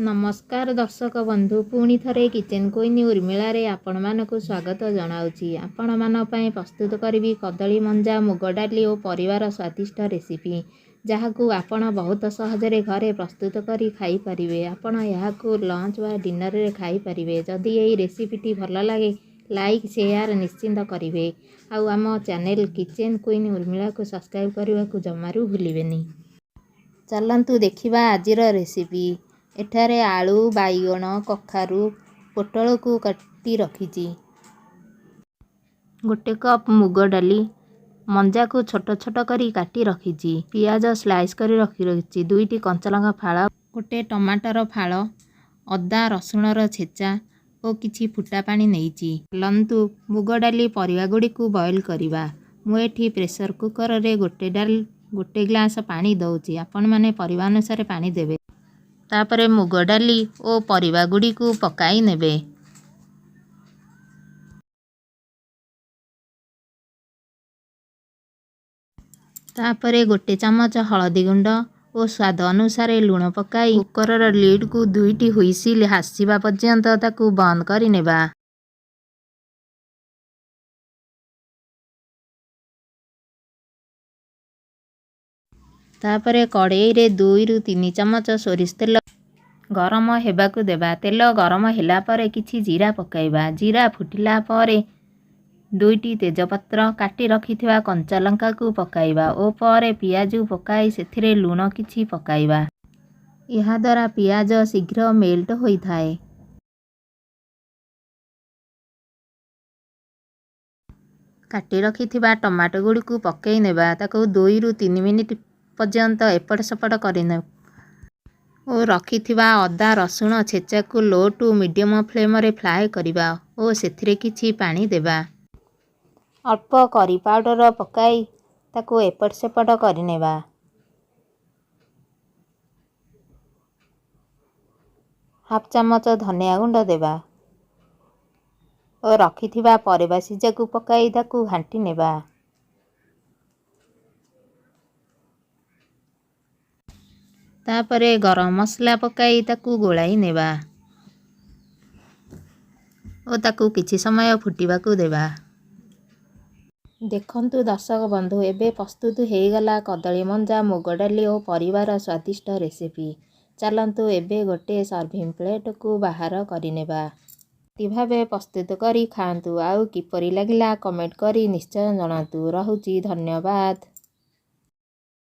नमस्कार दर्शक बंधु पुणी थरे किचेन क्वीन उर्मिलारे आपणमानकु स्वागत जनाउछि। आपणमानपई प्रस्तुत करिबी कदली मंजा मुग डाली और परिवार स्वादिष्ट रेसिपी जहाकू आपण बहुत सहजरे घरे प्रस्तुत करी खाई परिबे। आपण याकू लंच वा डिनर रे खाई परिबे। जदि एई रेसिपीटी भल लागे लाइक शेयर निश्चिंत करिबे। आउ आम चैनल किचेन क्वीन उर्मिला को सब्सक्राइब करने को जमारू भूलिबेनी। चलंतु देखिबा आजिर रेसिपी। एठारे आलू बाइगण कखारू पोटल को काटी रखिछि। गोटे कप मुग डाली मंजा को छोट छोट करी काटी रखिछि। पियाज स्लाइस करी रखिछि। दुईटी कंचलंगा फाळ गोटे टमाटर फाळ अदा रसुणर छेचा और किछि फुटा पानी नेइछि। लंतु मुग डाली परिवा गुडी को बॉईल करिबा। मु एठी प्रेशर कुकर रे गोटे ग्लास पानी दउछि। आपण माने परिवा अनुसार पानी देबे। तापरे मुग डाली और परिवा गुडी को पकाई नेबे। तापरे गोटे चमच हळदी गुंड और स्वाद अनुसार लूण पकाई कुकर लिड को दुईटी हुइसिल हासिबा पर्यंत ताकू बंद करि नेबा। तापरे कड़ाई रे 2 रु 3 चमच सोरिष तेल गरम हेबाकू देबा। तेल गरम होला परे किछि जीरा पकाइबा। जीरा फुटिला परे दुईटी तेजपत्र काटी रखिथिबा कंचा लंका को पकाइबा ओ परे पियाज पकाई सेथिरे लूण किछि पकाइबा। यहा द्वारा पियाज शीघ्र मेल्ट होई थाए। काटी रखिथिबा टमाटो गुडी को पकाई नेबा। ताको 2 रु 3 मिनिट पर्यंत एपट सपट करिने और रखिथिबा अदा रसुण छेचा को लो टू मीडियम फ्लेम रे फ्राई करिबा और सेथिरे किछि पानी देबा। अल्प करी पाउडर पकाई ताको एपट सेपट करिनेबा। हाफ चमच धनिया गुंड देबा और रखिथिबा परिबा सिजा को पकाई ताको घांटी नेबा। तापरे गरम मसला पकाई ताकू गोलाई नेबा और ताकू किछि समय फुटिबाकू देबा। देखंतु दर्शक बंधु एबे प्रस्तुत हो गला कदली मंजा मुग डाली और परिवार स्वादिष्ट रेसिपी। चलंतु एबे गोटे सर्विंग प्लेट को बाहर करिनेबा। भावे प्रस्तुत करी खांतु। आउ किपरि लागिला कमेंट करी निश्चय जनातु। रहुछि धन्यवाद।